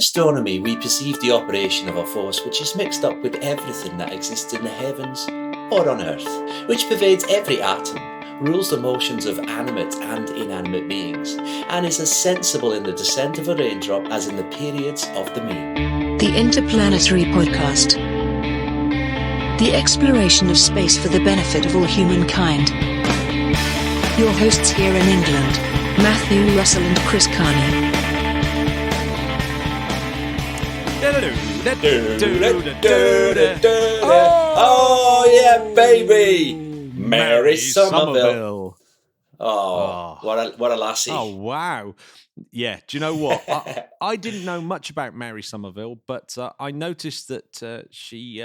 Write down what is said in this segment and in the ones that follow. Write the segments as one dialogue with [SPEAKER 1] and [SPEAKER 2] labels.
[SPEAKER 1] astronomy, we perceive the operation of a force which is mixed up with everything that exists in the heavens or on Earth, which pervades every atom, rules the motions of animate and inanimate beings, and is as sensible in the descent of a raindrop as in the periods of the moon.
[SPEAKER 2] The Interplanetary Podcast. The exploration of space for the benefit of all humankind. Your hosts here in England, Matthew Russell and Chris Carney.
[SPEAKER 1] Oh yeah, baby! Mary Somerville. Oh, what a lassie!
[SPEAKER 3] Oh wow! Yeah, do you know what? I didn't know much about Mary Somerville, but I noticed that she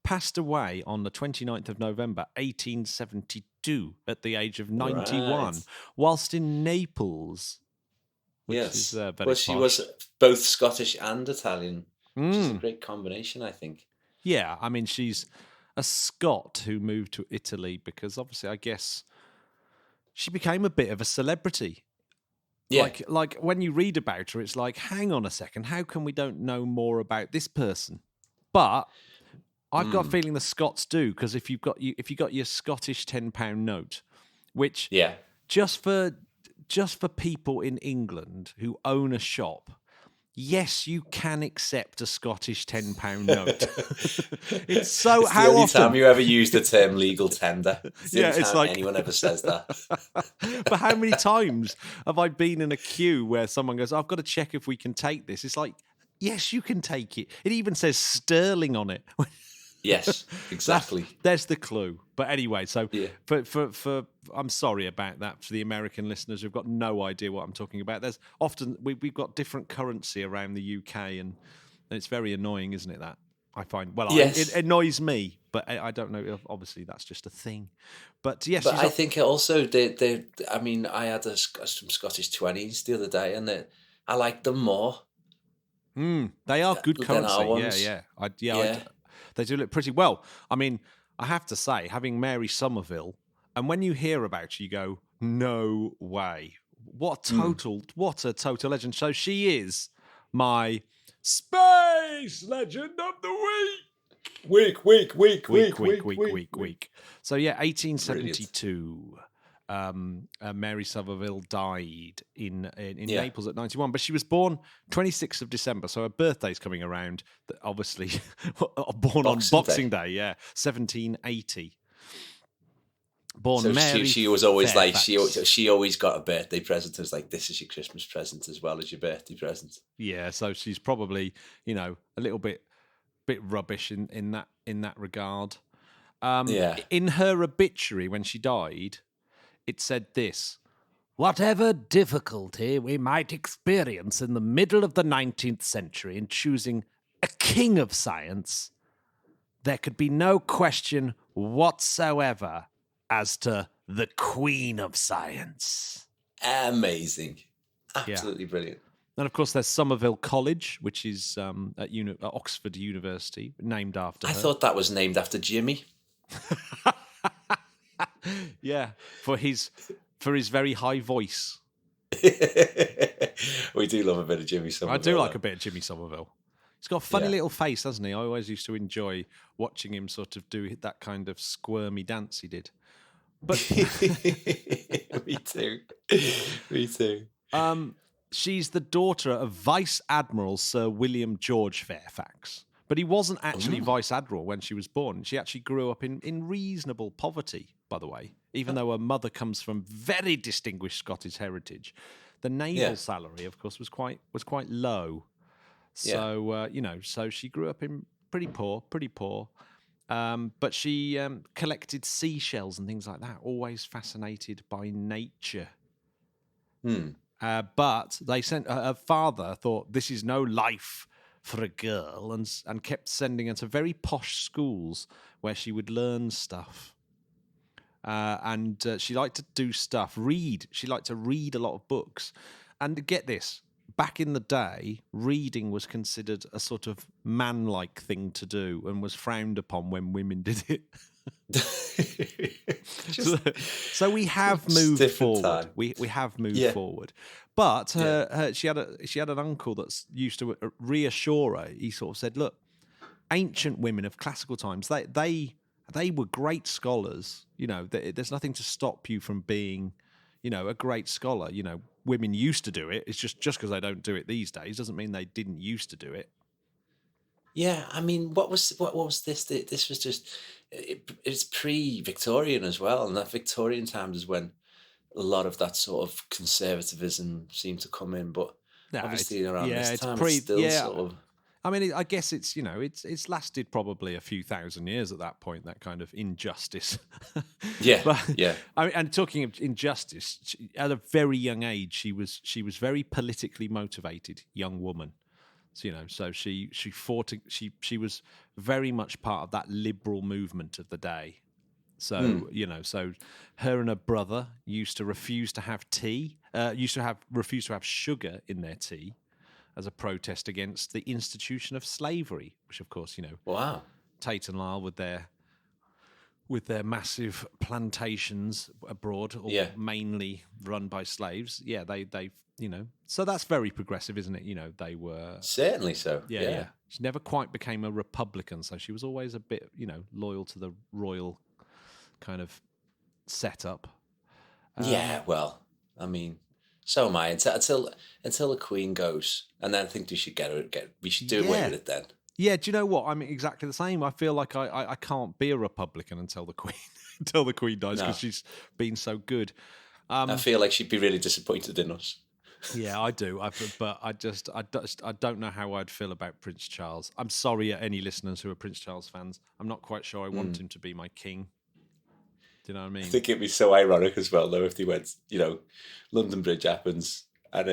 [SPEAKER 3] passed away on the 29th of November, 1872, at the age of 91, whilst in Naples. Which is very
[SPEAKER 1] well, she was both Scottish and Italian, which is a great combination, I think.
[SPEAKER 3] Yeah, I mean, she's a Scot who moved to Italy because obviously, I guess, she became a bit of a celebrity. Yeah. Like when you read about her, it's like, hang on a second, how come we don't know more about this person? But I've got a feeling the Scots do, because if you got your Scottish £10 note, which just for people in England who own a shop, yes, you can accept a Scottish £10 note. It's so
[SPEAKER 1] it's
[SPEAKER 3] how
[SPEAKER 1] the only
[SPEAKER 3] often
[SPEAKER 1] time you ever use the term legal tender.
[SPEAKER 3] It's like
[SPEAKER 1] anyone ever says that.
[SPEAKER 3] But how many times have I been in a queue where someone goes, "I've got to check if we can take this"? It's like, yes, you can take it. It even says sterling on it.
[SPEAKER 1] Yes, exactly.
[SPEAKER 3] There's the clue. But anyway, so for I'm sorry about that for the American listeners who've got no idea what I'm talking about. There's often we've got different currency around the UK, and it's very annoying, isn't it? That I find. Well, it annoys me, but I don't know. Obviously, that's just a thing. But yes,
[SPEAKER 1] but I think it also I mean, I had some Scottish 20s the other day, and I like them more.
[SPEAKER 3] They are good currency. Yeah. They do look pretty well. I mean, I have to say, having Mary Somerville, and when you hear about her, you go, no way. What a total legend. So she is my space legend of the week. Week. So yeah, 1872. Mary Somerville died in Naples at 91, but she was born 26th of December, so her birthday's coming around. Obviously, born on Boxing Day, 1780. Born
[SPEAKER 1] so
[SPEAKER 3] Mary.
[SPEAKER 1] She was always
[SPEAKER 3] Fairfax.
[SPEAKER 1] like she always got a birthday present. It was like, this is your Christmas present as well as your birthday present.
[SPEAKER 3] Yeah, so she's probably a little bit rubbish in that regard. In her obituary when she died, it said this: whatever difficulty we might experience in the middle of the 19th century in choosing a king of science, there could be no question whatsoever as to the queen of science.
[SPEAKER 1] Amazing. Absolutely brilliant.
[SPEAKER 3] And of course, there's Somerville College, which is at Oxford University, named after her.
[SPEAKER 1] I thought that was named after Jimmy.
[SPEAKER 3] Yeah, for his very high voice.
[SPEAKER 1] We do love a bit of Jimmy Somerville.
[SPEAKER 3] I do like a bit of Jimmy Somerville. He's got a funny little face, hasn't he? I always used to enjoy watching him sort of do that kind of squirmy dance he did. But
[SPEAKER 1] Me too.
[SPEAKER 3] She's the daughter of Vice Admiral Sir William George Fairfax. But he wasn't actually Vice Admiral when she was born. She actually grew up in reasonable poverty, by the way, even though her mother comes from very distinguished Scottish heritage. The naval salary, of course, was quite low. So, so she grew up in pretty poor. But she collected seashells and things like that, always fascinated by nature. But they sent her father thought this is no life for a girl, and kept sending her to very posh schools where she would learn stuff. And she liked to do stuff, read. She liked to read a lot of books. And get this, back in the day, reading was considered a sort of man-like thing to do and was frowned upon when women did it. So we have moved forward. We have moved forward. But she had an uncle that used to reassure her. He sort of said, "Look, ancient women of classical times, they were great scholars. You know, there's nothing to stop you from being, you know, a great scholar. You know, women used to do it. It's just because they don't do it these days doesn't mean they didn't used to do it."
[SPEAKER 1] Yeah, I mean, what was this? This was just it's pre-Victorian as well, and that Victorian times is when a lot of that sort of conservatism seemed to come in. But
[SPEAKER 3] No,
[SPEAKER 1] obviously around this
[SPEAKER 3] it's
[SPEAKER 1] time, it's still sort of
[SPEAKER 3] I mean, I guess it's, you know, it's lasted probably a few thousand years at that point, that kind of injustice.
[SPEAKER 1] yeah,
[SPEAKER 3] But,
[SPEAKER 1] yeah,
[SPEAKER 3] I mean, and talking of injustice, at a very young age, she was very politically motivated young woman. So, you know, so she fought. She was very much part of that liberal movement of the day. So you know, so her and her brother used to refuse to have tea. Refuse to have sugar in their tea, as a protest against the institution of slavery, which, of course, you know,
[SPEAKER 1] wow,
[SPEAKER 3] Tate and Lyle with their massive plantations abroad, all mainly run by slaves. Yeah, they you know, so that's very progressive, isn't it? You know, they were
[SPEAKER 1] certainly so.
[SPEAKER 3] yeah. She never quite became a Republican, so she was always a bit, you know, loyal to the royal kind of setup.
[SPEAKER 1] Yeah, well, I mean, so am I until the Queen goes, and then I think we should we should do away with it then.
[SPEAKER 3] Yeah, do you know what? I'm exactly the same. I feel like I can't be a Republican until the Queen dies, because she's been so good.
[SPEAKER 1] I feel like she'd be really disappointed in us.
[SPEAKER 3] Yeah, I do. But I don't know how I'd feel about Prince Charles. I'm sorry, any listeners who are Prince Charles fans. I'm not quite sure I want him to be my king. Do you know what I mean?
[SPEAKER 1] I think it'd be so ironic as well, though, if they went, you know, London Bridge happens, and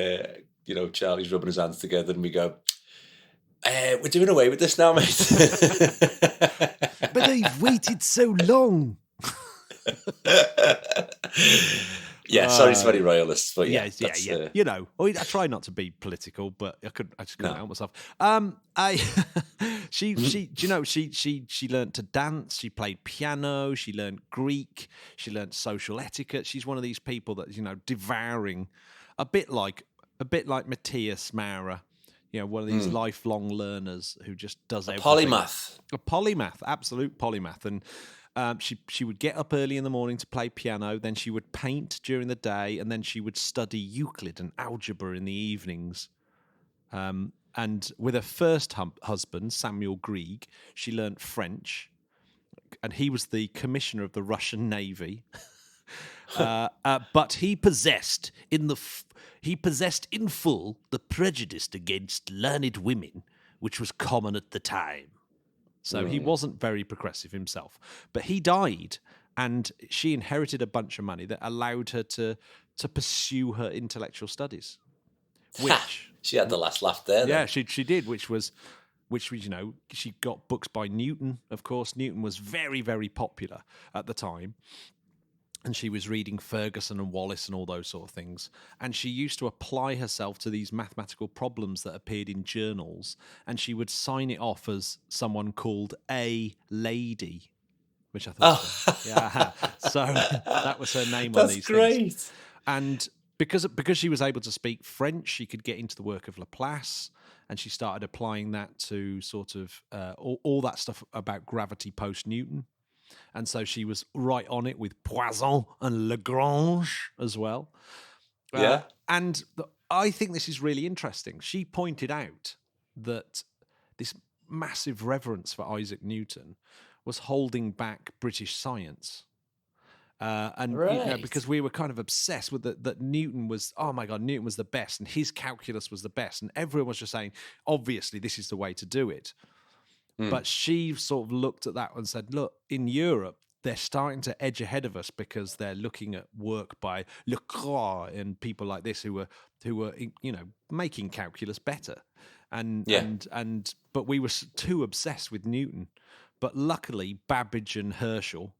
[SPEAKER 1] you know, Charlie's rubbing his hands together, and we go, we're doing away with this now, mate.
[SPEAKER 3] But they've waited so long.
[SPEAKER 1] Yeah, sorry to any royalists, but
[SPEAKER 3] yeah. You know, I try not to be political, but I just couldn't help myself. She learned to dance. She played piano. She learned Greek. She learned social etiquette. She's one of these people that, you know, devouring, a bit like Matthias Maurer. You know, one of these lifelong learners who just does everything. A polymath, absolute polymath, and. She would get up early in the morning to play piano, then she would paint during the day, and then she would study Euclid and algebra in the evenings. And with her first husband, Samuel Grieg, she learnt French, and he was the commissioner of the Russian Navy. But he possessed in full the prejudice against learned women, which was common at the time. So he wasn't very progressive himself. But he died, and she inherited a bunch of money that allowed her to pursue her intellectual studies. Which
[SPEAKER 1] she had the last laugh there.
[SPEAKER 3] Yeah, she did, which was, you know, she got books by Newton, of course. Newton was very, very popular at the time. And she was reading Ferguson and Wallace and all those sort of things. And she used to apply herself to these mathematical problems that appeared in journals. And she would sign it off as someone called a lady, which I thought, yeah. So that was her name on these things. That's great. And because she was able to speak French, she could get into the work of Laplace. And she started applying that to sort of all that stuff about gravity post-Newton. And so she was right on it with Poisson and Lagrange as well.
[SPEAKER 1] Yeah.
[SPEAKER 3] And I think this is really interesting. She pointed out that this massive reverence for Isaac Newton was holding back British science. And you know, because we were kind of obsessed with that Newton was, oh my God, Newton was the best, and his calculus was the best. And everyone was just saying, obviously, this is the way to do it. But she sort of looked at that and said, look, in Europe, they're starting to edge ahead of us because they're looking at work by Lecroix and people like this who were, you know, making calculus better. But we were too obsessed with Newton. But luckily, Babbage and Herschel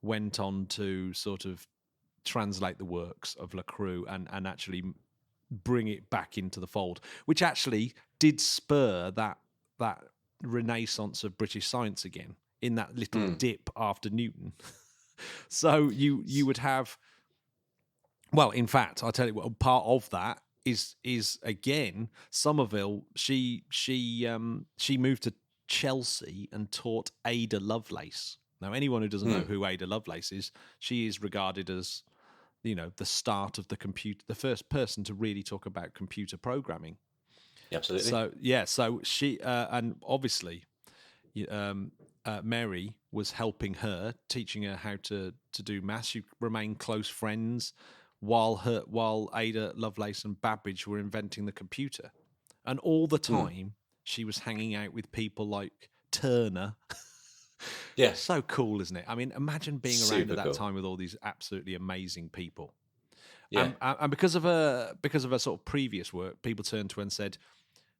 [SPEAKER 3] went on to sort of translate the works of Lecroix and actually bring it back into the fold, which actually did spur that renaissance of British science again in that little dip after Newton. So you would have, well, in fact, I'll tell you what, part of that is again Somerville. She moved to Chelsea and taught Ada Lovelace. Now, anyone who doesn't know who Ada Lovelace is, she is regarded as, the start of the computer, the first person to really talk about computer programming.
[SPEAKER 1] Absolutely.
[SPEAKER 3] So she and obviously, Mary was helping her, teaching her how to do maths. You remained close friends while Ada Lovelace and Babbage were inventing the computer, and all the time she was hanging out with people like Turner.
[SPEAKER 1] Yeah,
[SPEAKER 3] so cool, isn't it? I mean, imagine being around at that time with all these absolutely amazing people.
[SPEAKER 1] Yeah,
[SPEAKER 3] and because of her sort of previous work, people turned to her and said,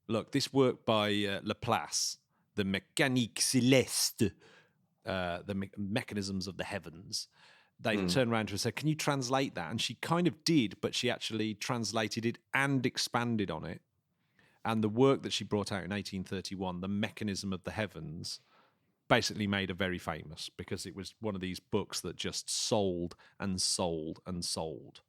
[SPEAKER 3] "Look, this work by Laplace, the Mécanique Céleste, the mechanisms of the heavens." They turned around to her and said, "Can you translate that?" And she kind of did, but she actually translated it and expanded on it. And the work that she brought out in 1831, The Mechanism of the Heavens, basically made her very famous because it was one of these books that just sold and sold and sold.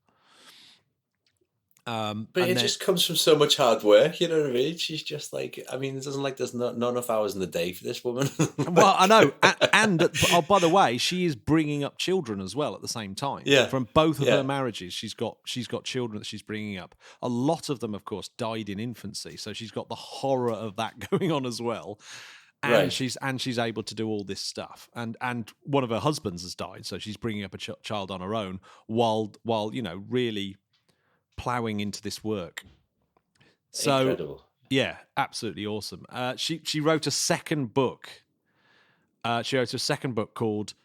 [SPEAKER 1] But it just comes from so much hard work, you know what I mean? She's just like, I mean, it doesn't like there's not enough hours in the day for this woman.
[SPEAKER 3] Well, I know. And by the way, she is bringing up children as well at the same time.
[SPEAKER 1] Yeah.
[SPEAKER 3] From both of her marriages, she's got children that she's bringing up. A lot of them, of course, died in infancy. So she's got the horror of that going on as well. And she's able to do all this stuff. And one of her husbands has died. So she's bringing up a child on her own while really ploughing into this work. So,
[SPEAKER 1] incredible.
[SPEAKER 3] Yeah, absolutely awesome. She wrote a second book. She wrote a second book called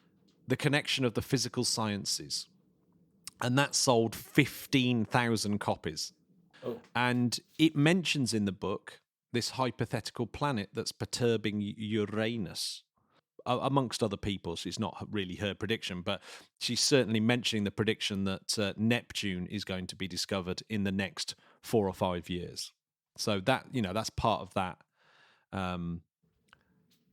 [SPEAKER 3] The Connection of the Physical Sciences. And that sold 15,000 copies.
[SPEAKER 1] Oh.
[SPEAKER 3] And it mentions in the book this hypothetical planet that's perturbing Uranus. Amongst other people, so it's not really her prediction, but she's certainly mentioning the prediction that Neptune is going to be discovered in the next 4 or 5 years. So that that's part of that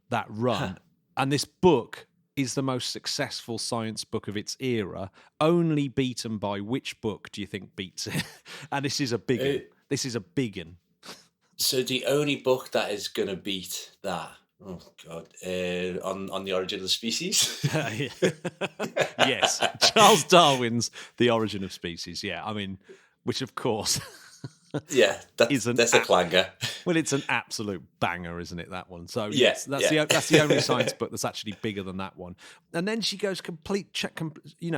[SPEAKER 3] that run. And this book is the most successful science book of its era, only beaten by which book do you think beats it? And this is a big one. This is a big one.
[SPEAKER 1] So the only book that is going to beat that. Oh God! On the origin of the species.
[SPEAKER 3] Yes, Charles Darwin's The Origin of Species. Yeah, I mean, which of course,
[SPEAKER 1] yeah, that's a clanger.
[SPEAKER 3] Well, it's an absolute banger, isn't it? That one. So
[SPEAKER 1] yes,
[SPEAKER 3] that's the only science book that's actually bigger than that one. And then she goes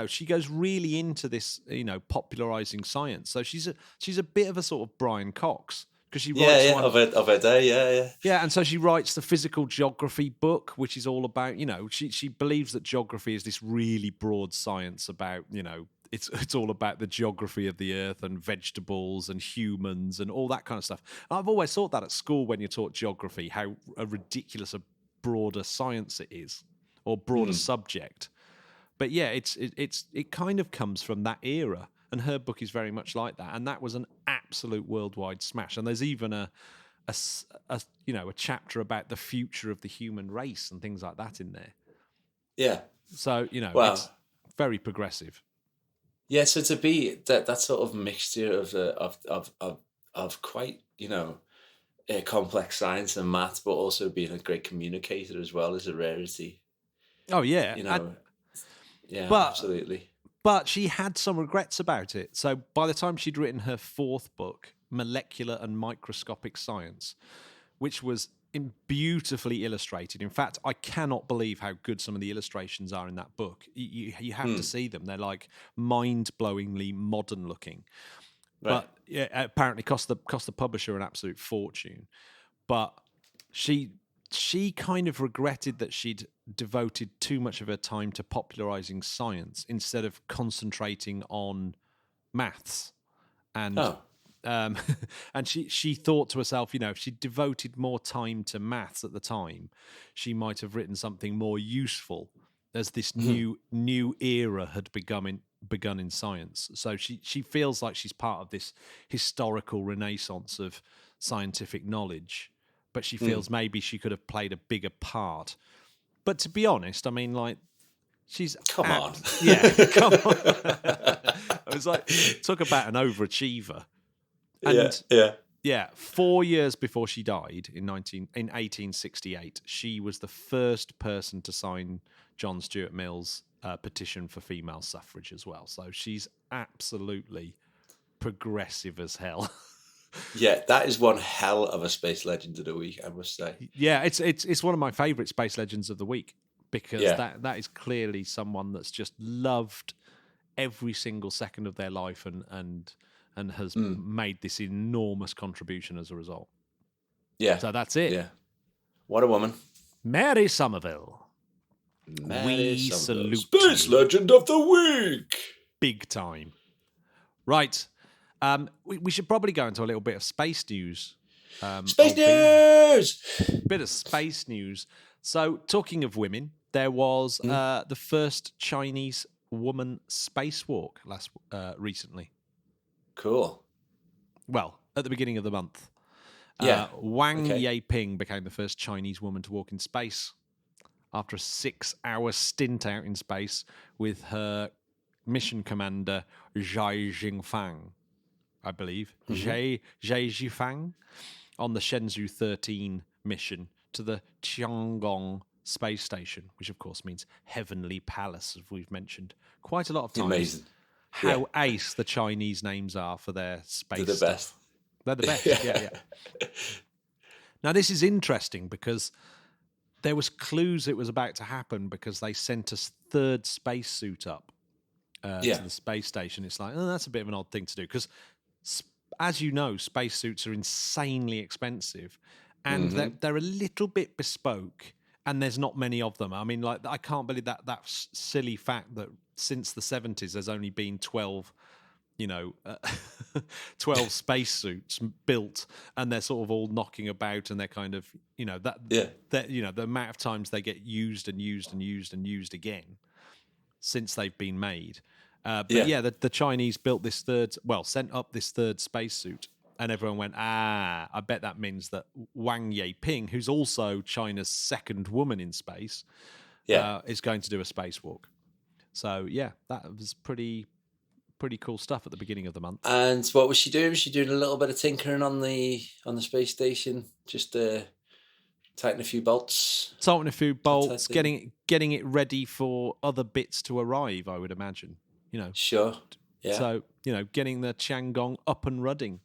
[SPEAKER 3] she goes really into this, popularizing science. So she's a bit of a sort of Brian Cox. Because she writes
[SPEAKER 1] of her day,
[SPEAKER 3] yeah, and so she writes the physical geography book, which is all about, she believes that geography is this really broad science about, it's all about the geography of the earth and vegetables and humans and all that kind of stuff. And I've always thought that at school when you taught geography, how a ridiculous a broader science it is, or broader subject. But yeah, it kind of comes from that era. And her book is very much like that, and that was an absolute worldwide smash. And there's even a chapter about the future of the human race and things like that in there.
[SPEAKER 1] Yeah.
[SPEAKER 3] So it's very progressive.
[SPEAKER 1] Yeah. So to be that sort of mixture of quite complex science and maths, but also being a great communicator as well is a rarity.
[SPEAKER 3] Oh yeah.
[SPEAKER 1] Absolutely.
[SPEAKER 3] But she had some regrets about it. So by the time she'd written her fourth book, Molecular and Microscopic Science, which was beautifully illustrated. In fact, I cannot believe how good some of the illustrations are in that book. You have to see them. They're like mind-blowingly modern looking. Right. But yeah, apparently cost the publisher an absolute fortune. But she kind of regretted that she'd devoted too much of her time to popularizing science instead of concentrating on maths. And and she thought to herself, if she devoted more time to maths at the time, she might have written something more useful as this new era had begun in science. So she feels like she's part of this historical renaissance of scientific knowledge. But she feels maybe she could have played a bigger part. But to be honest, I mean, like, she's...
[SPEAKER 1] Come on.
[SPEAKER 3] Yeah, come on. I was like, talk about an overachiever. And
[SPEAKER 1] yeah.
[SPEAKER 3] yeah, 4 years before she died in 1868, she was the first person to sign John Stuart Mill's petition for female suffrage as well. So she's absolutely progressive as hell.
[SPEAKER 1] Yeah, that is one hell of a space legend of the week, I must say.
[SPEAKER 3] Yeah, it's one of my favourite space legends of the week because
[SPEAKER 1] Yeah.
[SPEAKER 3] that is clearly someone that's just loved every single second of their life and has made this enormous contribution as a result.
[SPEAKER 1] Yeah.
[SPEAKER 3] So that's it.
[SPEAKER 1] Yeah. What a woman.
[SPEAKER 3] Mary Somerville.
[SPEAKER 1] Mary
[SPEAKER 3] We
[SPEAKER 1] Somerville.
[SPEAKER 3] salute
[SPEAKER 1] Space
[SPEAKER 3] you.
[SPEAKER 1] legend of the week.
[SPEAKER 3] Big time. Right. We should probably go into a little bit of space news.
[SPEAKER 1] Space news!
[SPEAKER 3] Bit of space news. So, talking of women, there was the first Chinese woman spacewalk recently.
[SPEAKER 1] Cool.
[SPEAKER 3] Well, at the beginning of the month.
[SPEAKER 1] Yeah.
[SPEAKER 3] Wang Yeping became the first Chinese woman to walk in space after a 6-hour stint out in space with her mission commander, Zhai Jingfang, I believe. Zhai Jifang, on the Shenzhou 13 mission to the Tiangong space station, which of course means Heavenly Palace, as we've mentioned quite a lot of times.
[SPEAKER 1] Amazing.
[SPEAKER 3] How ace the Chinese names are for their space.
[SPEAKER 1] They're the
[SPEAKER 3] stuff.
[SPEAKER 1] best.
[SPEAKER 3] They're the best. yeah. Now this is interesting because there was clues it was about to happen because they sent a third spacesuit up to the space station. It's like, that's a bit of an odd thing to do because, as you know, spacesuits are insanely expensive, and they're a little bit bespoke, and there's not many of them. I mean, like, I can't believe that silly fact that since the 70s there's only been 12 spacesuits built, and they're sort of all knocking about, and they're kind of, the amount of times they get used and used and used and used again since they've been made. The Chinese built sent up this third spacesuit, and everyone went, I bet that means that Wang Yeping, who's also China's second woman in space, is going to do a spacewalk. So that was pretty cool stuff at the beginning of the month.
[SPEAKER 1] And what was she doing? Was she doing a little bit of tinkering on the space station? Just tightening a few bolts?
[SPEAKER 3] Tightening a few bolts, getting it ready for other bits to arrive, I would imagine.
[SPEAKER 1] Sure. Yeah.
[SPEAKER 3] So, getting the Tiangong up and running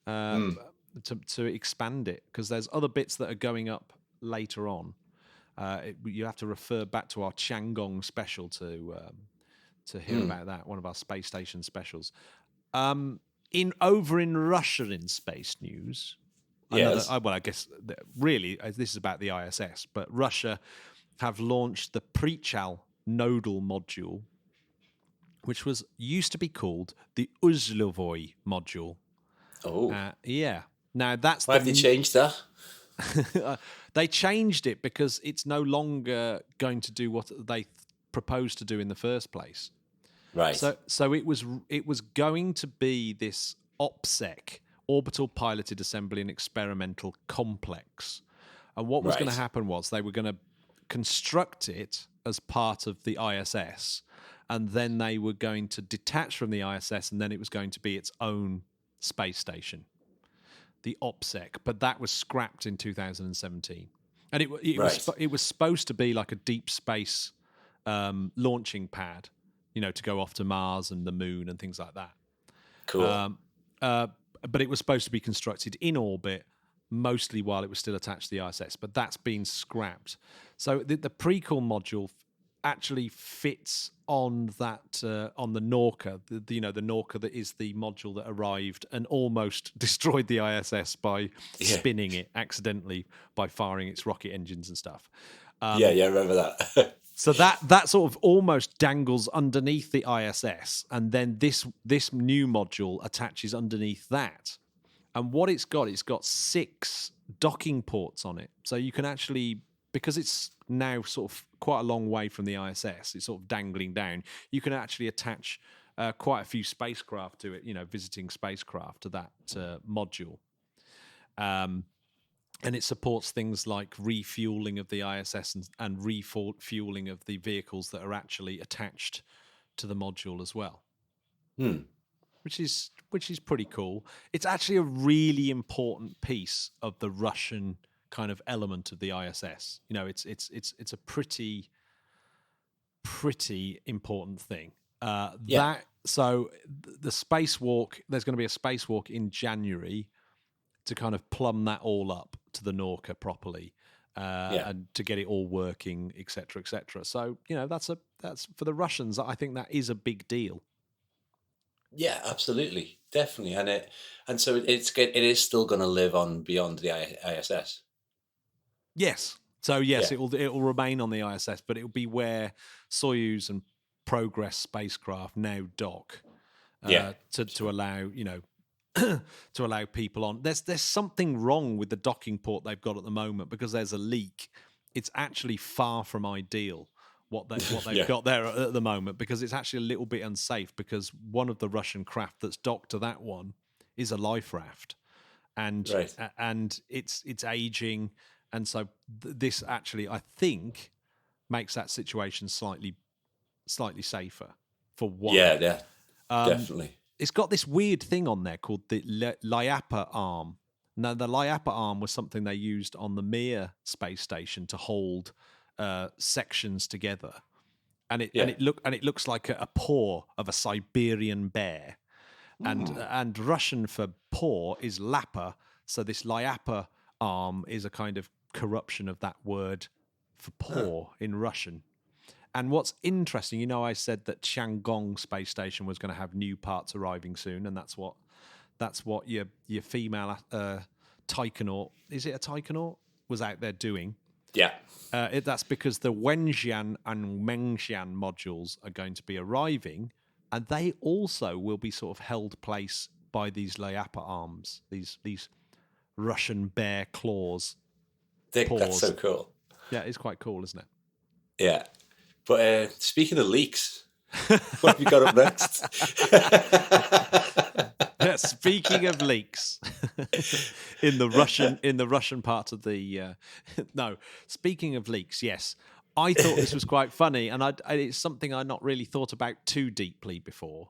[SPEAKER 3] to expand it, because there's other bits that are going up later on. You have to refer back to our Tiangong special to hear about that, one of our space station specials. Over in Russia in space news, I guess really this is about the ISS, but Russia have launched the Prichal nodal module, which used to be called the Uzlovoy module.
[SPEAKER 1] Oh.
[SPEAKER 3] Now that's
[SPEAKER 1] why have they changed that?
[SPEAKER 3] They changed it because it's no longer going to do what they proposed to do in the first place.
[SPEAKER 1] Right.
[SPEAKER 3] So it was going to be this OPSEC, Orbital Piloted Assembly and Experimental Complex. And what was going to happen was they were going to construct it as part of the ISS, and then they were going to detach from the ISS, and then it was going to be its own space station, the OPSEC. But that was scrapped in 2017. And it was supposed to be like a deep space launching pad, to go off to Mars and the Moon and things like that.
[SPEAKER 1] Cool.
[SPEAKER 3] But it was supposed to be constructed in orbit, mostly while it was still attached to the ISS. But that's been scrapped. So the prequel module actually fits on that on the Norca, the Norca that is the module that arrived and almost destroyed the ISS by spinning it accidentally by firing its rocket engines and stuff.
[SPEAKER 1] I remember that.
[SPEAKER 3] So that sort of almost dangles underneath the ISS, and then this new module attaches underneath that. And what it's got 6 docking ports on it. So you can actually, because it's now sort of quite a long way from the ISS, it's sort of dangling down, you can actually attach quite a few spacecraft to it, visiting spacecraft to that module. And it supports things like refueling of the ISS and refueling of the vehicles that are actually attached to the module as well. which is pretty cool. It's actually a really important piece of the Russian kind of element of the ISS. You know, it's a pretty important thing. The spacewalk, there's going to be a spacewalk in January to kind of plumb that all up to the Norca properly, and to get it all working, etc., etc. So, you know, that's for the Russians. I think that is a big deal.
[SPEAKER 1] Yeah, absolutely, definitely, and so it is still going to live on beyond the ISS.
[SPEAKER 3] Yes. So yes, it will remain on the ISS, but it will be where Soyuz and Progress spacecraft now dock. To allow, you know, to allow people on. There's something wrong with the docking port they've got at the moment because there's a leak. It's actually far from ideal what they've got there at the moment, because it's actually a little bit unsafe, because one of the Russian craft that's docked to that one is a life raft, and it's aging, and so this actually, I think, makes that situation slightly safer for one.
[SPEAKER 1] Yeah, definitely.
[SPEAKER 3] It's got this weird thing on there called the Liapa Arm. Now, the Liapa Arm was something they used on the Mir space station to hold sections together, and it looks like a paw of a Siberian bear, and Russian for paw is lapa. So this Liapa Arm is a kind of corruption of that word for paw in Russian. And what's interesting, you know, I said that Tiangong space station was going to have new parts arriving soon, and that's what your female taikonaut, is it a taikonaut, was out there doing.
[SPEAKER 1] Yeah.
[SPEAKER 3] That's because the Wenxian and Mengxian modules are going to be arriving, and they also will be sort of held place by these Liapa arms, these Russian bear claws.
[SPEAKER 1] That's so cool.
[SPEAKER 3] Yeah, it's quite cool, isn't it?
[SPEAKER 1] Yeah. But speaking of leaks, what have you got up next?
[SPEAKER 3] Yeah, speaking of leaks, in the Russian part of the no. Speaking of leaks, yes, I thought this was quite funny, and it's something I'd not really thought about too deeply before,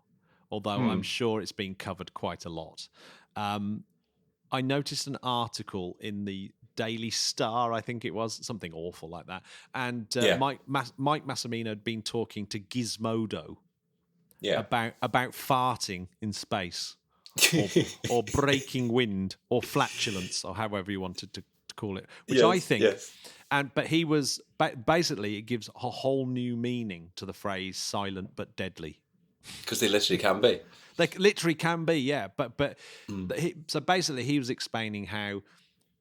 [SPEAKER 3] although I'm sure it's been covered quite a lot. I noticed an article in the Daily Star, I think it was, something awful like that. And Mike Massimino had been talking to Gizmodo about farting in space, or breaking wind, or flatulence, or however you wanted to call it. Which I think, but he was basically, it gives a whole new meaning to the phrase "silent but deadly."
[SPEAKER 1] Because they literally can be.
[SPEAKER 3] They literally can be, yeah. But so basically, he was explaining how,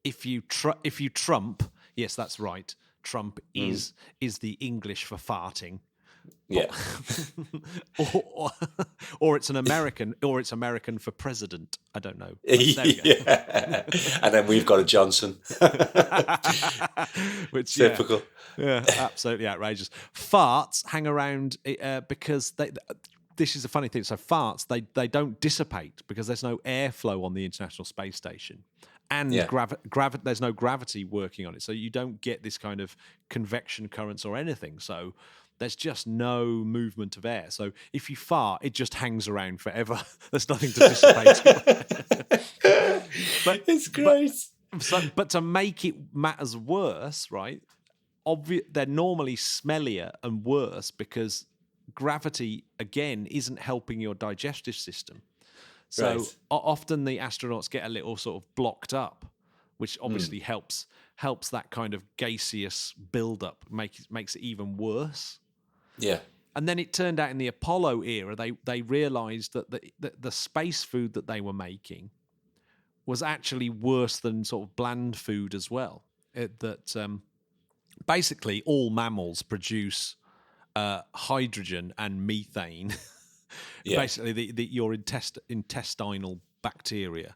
[SPEAKER 3] if you trump, yes, that's right. Trump is the English for farting.
[SPEAKER 1] Yeah.
[SPEAKER 3] or it's American for president. I don't know.
[SPEAKER 1] Yeah. And then we've got a Johnson.
[SPEAKER 3] Which
[SPEAKER 1] typical.
[SPEAKER 3] Yeah, absolutely outrageous. Farts hang around because this is a funny thing. So farts, they don't dissipate because there's no airflow on the International Space Station. And there's no gravity working on it, so you don't get this kind of convection currents or anything. So there's just no movement of air. So if you fart, it just hangs around forever. There's nothing to dissipate. But
[SPEAKER 1] it's great.
[SPEAKER 3] But to make it matters worse, right? They're normally smellier and worse because gravity, again, isn't helping your digestive system. So often the astronauts get a little sort of blocked up, which obviously helps that kind of gaseous build-up, makes it even worse.
[SPEAKER 1] Yeah.
[SPEAKER 3] And then it turned out in the Apollo era, they realised that the space food that they were making was actually worse than sort of bland food as well. Basically all mammals produce hydrogen and methane. Basically, your intestinal bacteria,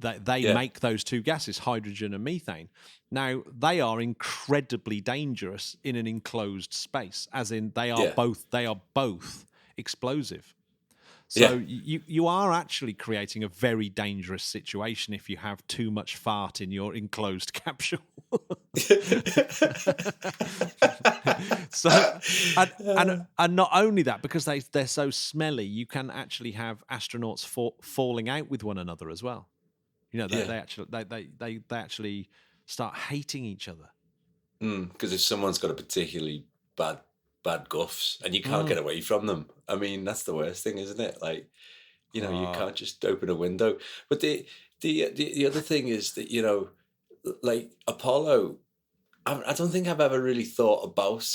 [SPEAKER 3] they make those two gases, hydrogen and methane. Now, they are incredibly dangerous in an enclosed space, as in they are both explosive. So you are actually creating a very dangerous situation if you have too much fart in your enclosed capsule. So, and not only that, because they're so smelly, you can actually have astronauts falling out with one another as well. You know, they actually start hating each other.
[SPEAKER 1] Because if someone's got a particularly bad guffs and you can't get away from them, I mean, that's the worst thing, isn't it? Like, you know, you can't just open a window. But the other thing is that, you know, like Apollo, I don't think I've ever really thought about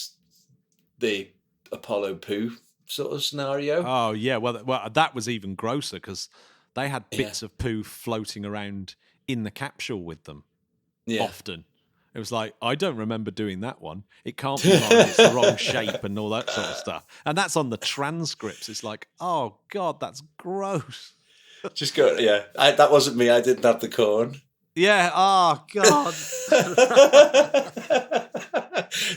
[SPEAKER 1] the Apollo poo sort of scenario.
[SPEAKER 3] Oh yeah, well that was even grosser because they had bits of poo floating around in the capsule with them. Yeah. Often. It was like, I don't remember doing that one. It can't be mine. It's the wrong shape and all that sort of stuff. And that's on the transcripts. It's like, oh God, that's gross.
[SPEAKER 1] Just go, yeah. That wasn't me. I didn't have the corn.
[SPEAKER 3] Yeah. Oh God.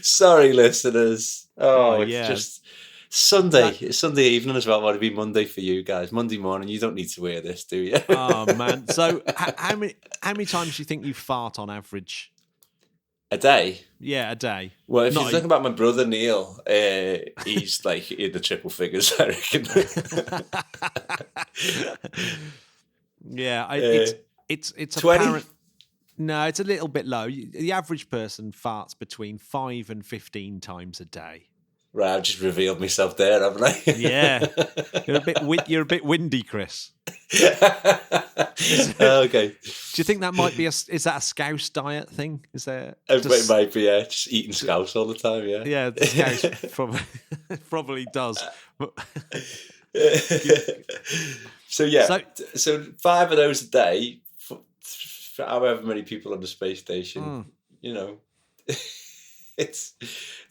[SPEAKER 1] Sorry, listeners. Oh, it's just Sunday. It's Sunday evening as well. What would it be Monday for you guys? Monday morning. You don't need to wear this, do you?
[SPEAKER 3] Oh man. So how many times do you think you fart on average?
[SPEAKER 1] A day?
[SPEAKER 3] Yeah, a day.
[SPEAKER 1] Well, if you're talking about my brother Neil, he's like in the triple figures, I reckon.
[SPEAKER 3] Yeah, it's
[SPEAKER 1] 20?
[SPEAKER 3] apparent. No, it's a little bit low. The average person farts between 5 and 15 times a day.
[SPEAKER 1] Right, I've just revealed myself there, haven't I?
[SPEAKER 3] Yeah, you're a bit windy, Chris.
[SPEAKER 1] Okay.
[SPEAKER 3] Do you think that might be is that a Scouse diet thing? Is there?
[SPEAKER 1] It might be, yeah. Just eating Scouse all the time, yeah.
[SPEAKER 3] Yeah, the Scouse probably does.
[SPEAKER 1] So 5 of those a day for however many people on the space station. You know, it's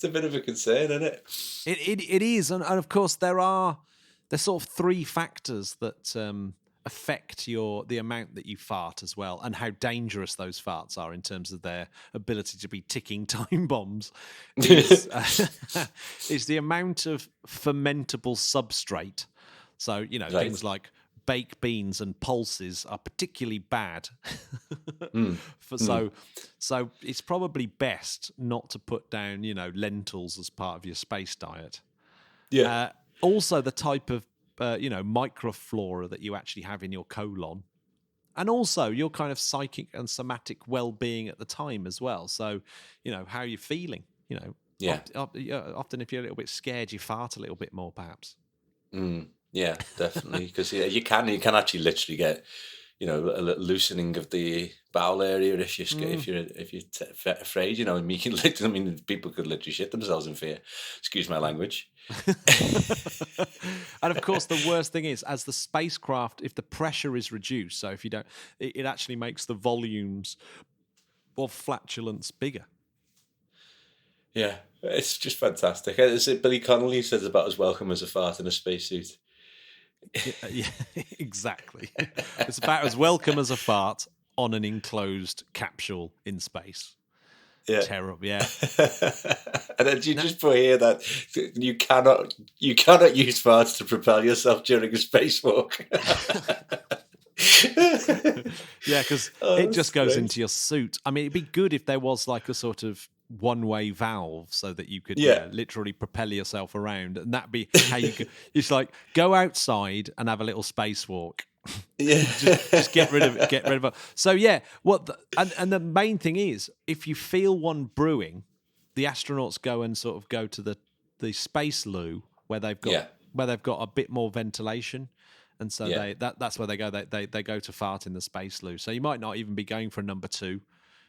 [SPEAKER 1] a bit of a concern, isn't it?
[SPEAKER 3] It is, and of course there's sort of 3 factors that affect the amount that you fart as well, and how dangerous those farts are in terms of their ability to be ticking time bombs. Is the amount of fermentable substrate. So, you know, things like baked beans and pulses are particularly bad. So it's probably best not to put down, you know, lentils as part of your space diet. Yeah. Also, the type of microflora that you actually have in your colon, and also your kind of psychic and somatic well-being at the time as well. So, you know, how you're feeling. You know, often if you're a little bit scared, you fart a little bit more, perhaps.
[SPEAKER 1] Yeah, definitely, because you can actually literally get, you know, a little loosening of the bowel area if you're afraid, you know. And people could literally shit themselves in fear. Excuse my language.
[SPEAKER 3] And of course, the worst thing is, as the spacecraft, if the pressure is reduced, so if you don't, it actually makes the volumes of flatulence bigger.
[SPEAKER 1] Yeah, it's just fantastic. Is it Billy Connolly says about as welcome as a fart in a spacesuit?
[SPEAKER 3] Yeah, exactly. It's about as welcome as a fart on an enclosed capsule in space. Yeah, terrible. Yeah.
[SPEAKER 1] And then you just put here that you cannot use farts to propel yourself during a spacewalk.
[SPEAKER 3] Yeah, because it just goes into your suit. I mean, it'd be good if there was like a sort of one-way valve so that you could literally propel yourself around, and that'd be how you could. It's like go outside and have a little spacewalk. Yeah, just get rid of it. So yeah, and the main thing is, if you feel one brewing, the astronauts go to the space loo where they've got a bit more ventilation. And so that's where they go. They go to fart in the space loo. So you might not even be going for number 2,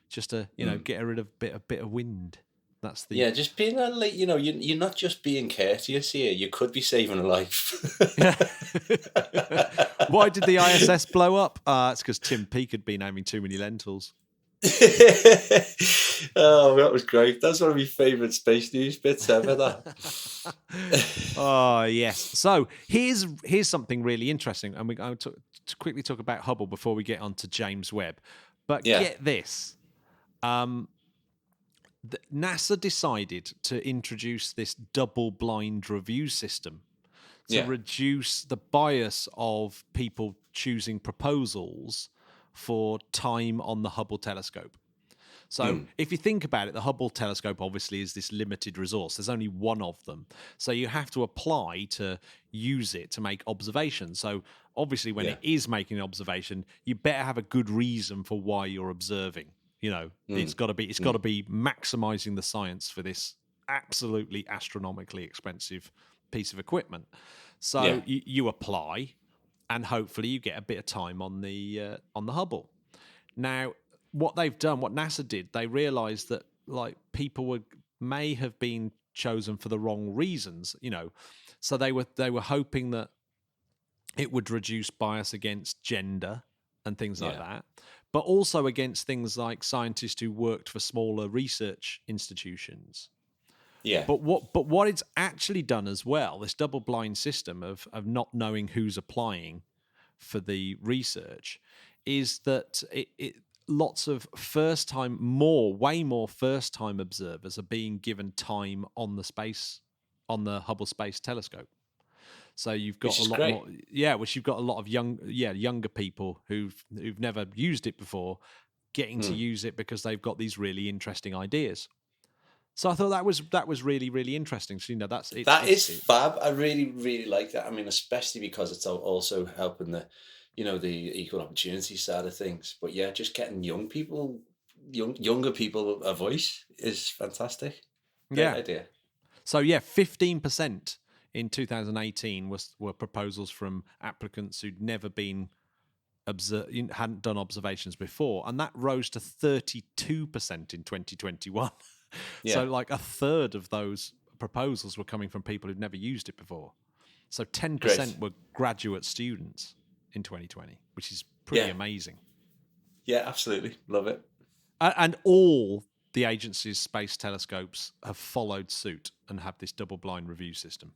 [SPEAKER 3] just to get rid of a bit of wind. That's the
[SPEAKER 1] just being you're not just being courteous here. You could be saving a life.
[SPEAKER 3] Why did the ISS blow up? It's because Tim Peake had been having too many lentils.
[SPEAKER 1] Oh, that was great. That's one of my favourite space news bits ever. That.
[SPEAKER 3] Oh yes. So here's something really interesting, and we're going to quickly talk about Hubble before we get on to James Webb. But get this. NASA decided to introduce this double-blind review system to reduce the bias of people choosing proposals for time on the Hubble telescope. So if you think about it, the Hubble telescope obviously is this limited resource. There's only one of them. So you have to apply to use it to make observations. So obviously when it is making an observation, you better have a good reason for why you're observing. It's got to be maximizing the science for this absolutely astronomically expensive piece of equipment. So you apply, and hopefully you get a bit of time on the Hubble. Now, what NASA did, they realized that people may have been chosen for the wrong reasons, so they were hoping that it would reduce bias against gender and things like that, but also against things like scientists who worked for smaller research institutions.
[SPEAKER 1] Yeah.
[SPEAKER 3] But what it's actually done as well, this double-blind system of not knowing who's applying for the research, is that lots of way more first-time observers are being given time on the Hubble Space Telescope. So you've got a lot more, which you've got a lot of younger people who've never used it before, getting to use it because they've got these really interesting ideas. So I thought that was really, really interesting. So that is
[SPEAKER 1] fab. I really, really like that. I mean, especially because it's also helping the equal opportunity side of things. But yeah, just getting younger people a voice is fantastic. Great idea.
[SPEAKER 3] So 15% in 2018 were proposals from applicants who'd never been hadn't done observations before, and that rose to 32% in 2021. So like a third of those proposals were coming from people who'd never used it before. So 10% were graduate students in 2020, which is pretty amazing.
[SPEAKER 1] Yeah, absolutely. Love it.
[SPEAKER 3] And all the agency's space telescopes have followed suit and have this double-blind review system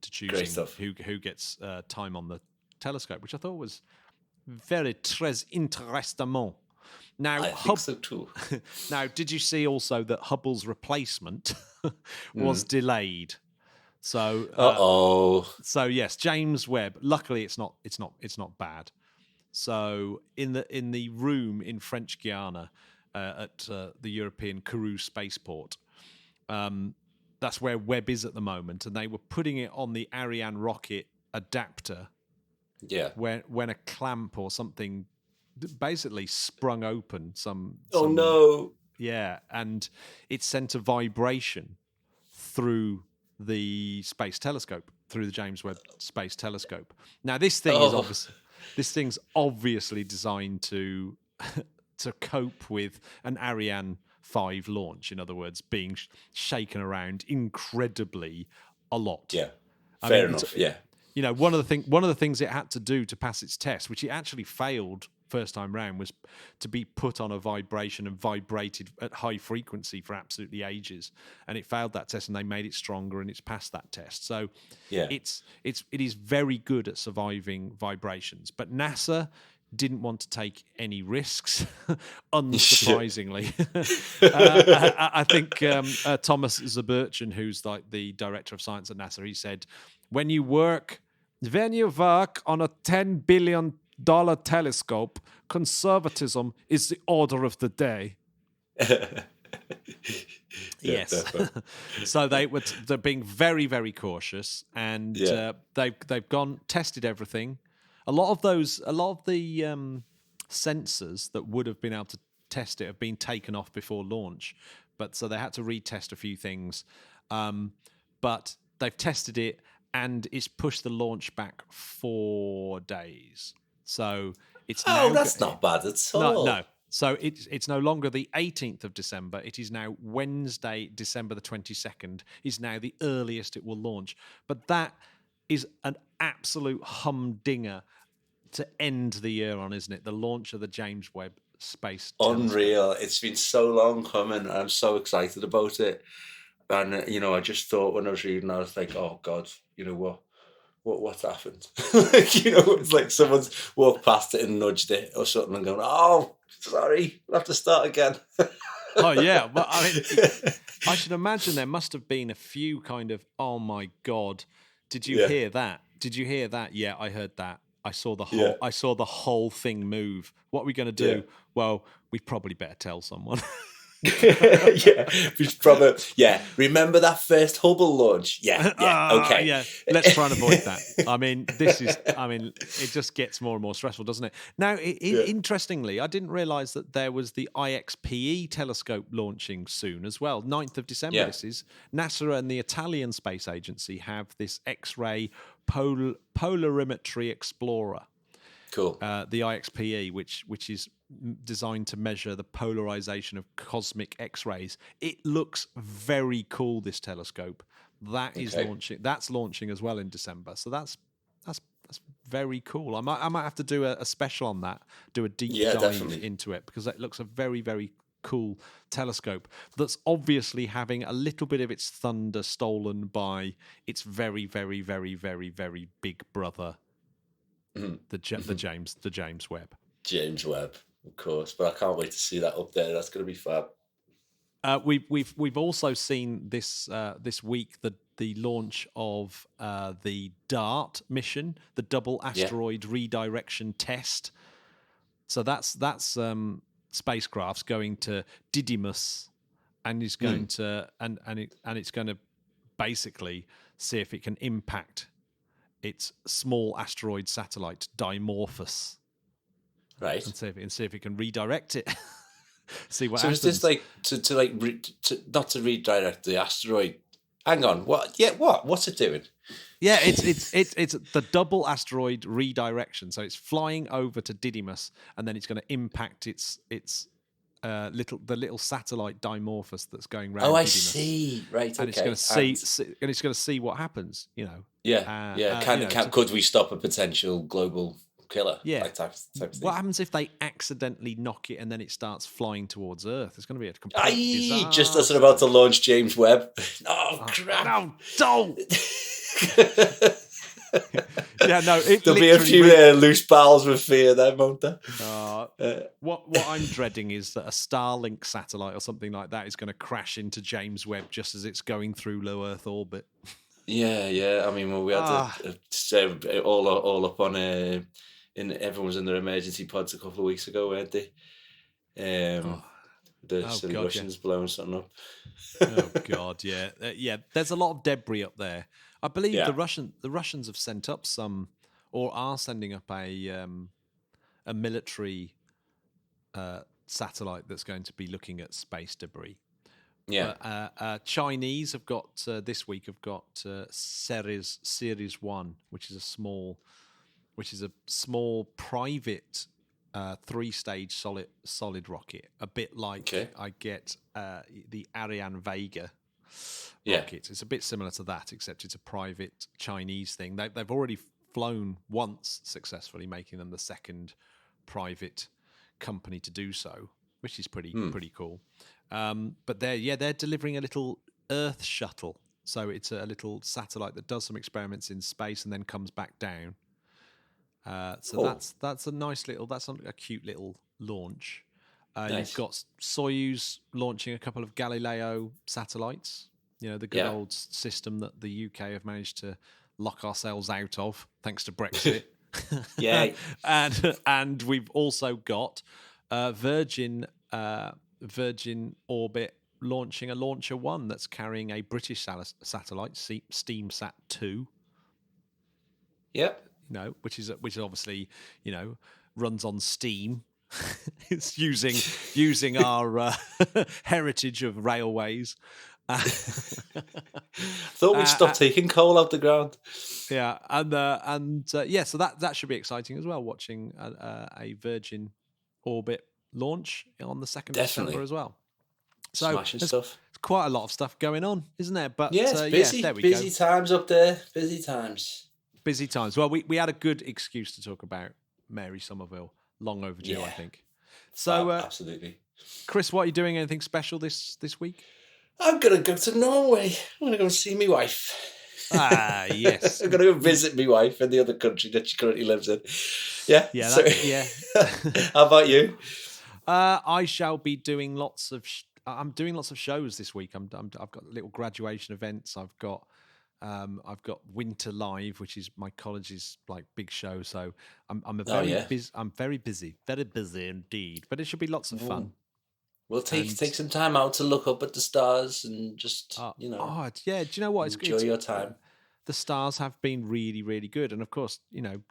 [SPEAKER 3] to choosing who gets time on the telescope, which I thought was very très intéressant. Now,
[SPEAKER 1] I think so too.
[SPEAKER 3] Now, did you see also that Hubble's replacement was delayed? So, so yes, James Webb. Luckily, it's not bad. So, in the room in French Guiana at the European Kourou spaceport, that's where Webb is at the moment, and they were putting it on the Ariane rocket adapter.
[SPEAKER 1] Yeah.
[SPEAKER 3] When a clamp or something basically sprung open.
[SPEAKER 1] Oh no!
[SPEAKER 3] Yeah, and it sent a vibration through the space telescope, through the James Webb Space Telescope. Now, this thing's obviously designed to cope with an Ariane 5 launch. In other words, being shaken around incredibly a lot.
[SPEAKER 1] Yeah, fair enough. Yeah.
[SPEAKER 3] One of the things it had to do to pass its test, which it actually failed first time round, was to be put on a vibration and vibrated at high frequency for absolutely ages. And it failed that test, and they made it stronger, and it's passed that test. So it is very good at surviving vibrations. But NASA didn't want to take any risks, unsurprisingly. I think Thomas Zaburchin, who's like the director of science at NASA, he said, when you work on a $10 billion telescope, conservatism is the order of the day. Yes. So they're being very, very cautious, and they've gone tested everything. A lot of the sensors that would have been able to test it have been taken off before launch, but so they had to retest a few things. But they've tested it, and it's pushed the launch back 4 days. So it's
[SPEAKER 1] that's not bad at all.
[SPEAKER 3] No. So it's no longer the 18th of December. It is now Wednesday, December the 22nd, is now the earliest it will launch. But that is an absolute humdinger to end the year on, isn't it? The launch of the James Webb Space Telescope.
[SPEAKER 1] Unreal. It's been so long coming. I'm so excited about it. And, I just thought when I was reading, I was like, oh, God, what's happened? It's like someone's walked past it and nudged it or something and going, oh, sorry, we'll have to start again.
[SPEAKER 3] Oh, yeah. But I mean, I should imagine there must have been a few kind of, oh, my God, did you hear that? Did you hear that? Yeah, I heard that. I saw the whole thing move. What are we going to do?
[SPEAKER 1] Yeah.
[SPEAKER 3] Well, we probably better tell someone.
[SPEAKER 1] Yeah, remember that first Hubble launch? Yeah, okay.
[SPEAKER 3] Yeah, let's try and avoid that. I mean, it just gets more and more stressful, doesn't it? Now, interestingly, I didn't realise that there was the Ixpe telescope launching soon as well. 9th of December, This is. NASA and the Italian Space Agency have this X-ray polarimetry explorer.
[SPEAKER 1] Cool.
[SPEAKER 3] The Ixpe, which is designed to measure the polarization of cosmic X-rays. It looks very cool. This telescope that is launching. That's launching as well in December. So that's very cool. I might have to do a special on that. Do a deep dive into it because it looks a very, very cool telescope that's obviously having a little bit of its thunder stolen by its very, very, very, very, very big brother. The James Webb.
[SPEAKER 1] James Webb, of course, but I can't wait to see that up there. That's going to be fab.
[SPEAKER 3] We've also seen this week the launch of the DART mission, the Double Asteroid Redirection Test. So that's spacecraft's going to Didymus, and is going to and it's going to basically see if it can impact its small asteroid satellite Dimorphos,
[SPEAKER 1] right?
[SPEAKER 3] And see if it can redirect it. See what happens.
[SPEAKER 1] So is this to not to redirect the asteroid? Hang on, what? Yeah, what? What's it doing?
[SPEAKER 3] Yeah, it's the double asteroid redirection. So it's flying over to Didymus, and then it's going to impact its little satellite Dimorphos that's going round.
[SPEAKER 1] Oh, I
[SPEAKER 3] Didymus.
[SPEAKER 1] see. Right,
[SPEAKER 3] and
[SPEAKER 1] okay.
[SPEAKER 3] It's going to see what happens.
[SPEAKER 1] Could we stop a potential global killer?
[SPEAKER 3] Yeah.
[SPEAKER 1] Type thing.
[SPEAKER 3] What happens if they accidentally knock it and then it starts flying towards Earth? It's going to be a complete disaster.
[SPEAKER 1] Just as they're about to launch James Webb. Oh, crap!
[SPEAKER 3] No, don't.
[SPEAKER 1] There'll be a few loose bowels with fear there, won't there?
[SPEAKER 3] What I'm dreading is that a Starlink satellite or something like that is going to crash into James Webb just as it's going through low Earth orbit.
[SPEAKER 1] Yeah. I mean, we had all up on everyone was in their emergency pods a couple of weeks ago, weren't they? The Russians blowing something up.
[SPEAKER 3] Oh God, yeah. There's a lot of debris up there. I believe the Russians have sent up some, or are sending up a military satellite that's going to be looking at space debris.
[SPEAKER 1] Yeah.
[SPEAKER 3] Chinese have got this week Ceres 1, which is a small private 3-stage solid rocket, a bit like I get the Ariane Vega rocket. It's a bit similar to that, except it's a private Chinese thing. They've already flown once successfully, making them the second private company to do so, which is pretty cool. But they're delivering a little Earth shuttle. So it's a little satellite that does some experiments in space and then comes back down. That's a cute little launch. Nice. You've got Soyuz launching a couple of Galileo satellites. The good old system that the UK have managed to lock ourselves out of thanks to Brexit.
[SPEAKER 1] Yeah.
[SPEAKER 3] and we've also got Virgin Orbit launching a Launcher 1 that's carrying a British satellite, SteamSat 2.
[SPEAKER 1] Yep.
[SPEAKER 3] Which is obviously, runs on steam. It's using our heritage of railways.
[SPEAKER 1] Thought we'd stop taking coal out the ground.
[SPEAKER 3] Yeah, so that should be exciting as well. Watching a Virgin Orbit launch on the 2nd of December as well. So
[SPEAKER 1] smashing stuff.
[SPEAKER 3] There's quite a lot of stuff going on, isn't there? But
[SPEAKER 1] it's busy.
[SPEAKER 3] There we
[SPEAKER 1] busy
[SPEAKER 3] go.
[SPEAKER 1] Times up there. Busy times.
[SPEAKER 3] Busy times. Well, we had a good excuse to talk about Mary Somerville. Long overdue, I think. So,
[SPEAKER 1] absolutely.
[SPEAKER 3] Chris, what are you doing? Anything special this week?
[SPEAKER 1] I'm going to go to Norway. I'm going to go and see my wife.
[SPEAKER 3] Yes.
[SPEAKER 1] I'm going to go visit my wife in the other country that she currently lives in. Yeah.
[SPEAKER 3] Yeah.
[SPEAKER 1] How about you?
[SPEAKER 3] I shall be doing I'm doing lots of shows this week. I've got little graduation events. I've got Winter Live, which is my college's big show. So I'm very busy indeed. But it should be lots of fun.
[SPEAKER 1] We'll take some time out to look up at the stars and just,
[SPEAKER 3] yeah. Do you know what?
[SPEAKER 1] enjoy your time.
[SPEAKER 3] The stars have been really, really good, and of course,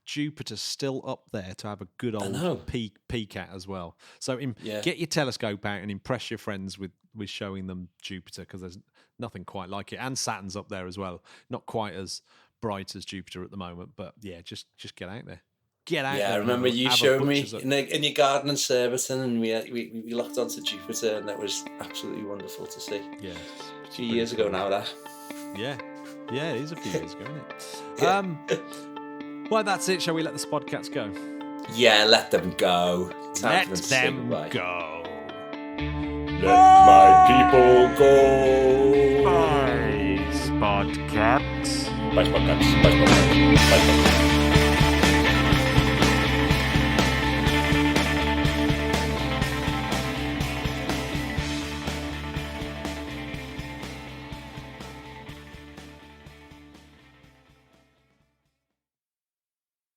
[SPEAKER 3] Jupiter's still up there to have a good old peek at as well. So get your telescope out and impress your friends with showing them Jupiter, because there's nothing quite like it. And Saturn's up there as well, not quite as bright as Jupiter at the moment, but yeah, just get out there. Get out there.
[SPEAKER 1] Yeah, I remember you showed me in your garden in Surbiton, and we locked onto Jupiter, and that was absolutely wonderful to see.
[SPEAKER 3] Yeah,
[SPEAKER 1] a few years ago now, that.
[SPEAKER 3] Yeah, it is a few years ago, isn't it? Well, that's it. Shall we let the Spodcats go?
[SPEAKER 1] Yeah, let them go.
[SPEAKER 3] Let them go.
[SPEAKER 1] Let my people go.
[SPEAKER 3] Bye, Spodcats.
[SPEAKER 1] Bye, Spodcats. Bye, Spodcats. Bye, Spodcats.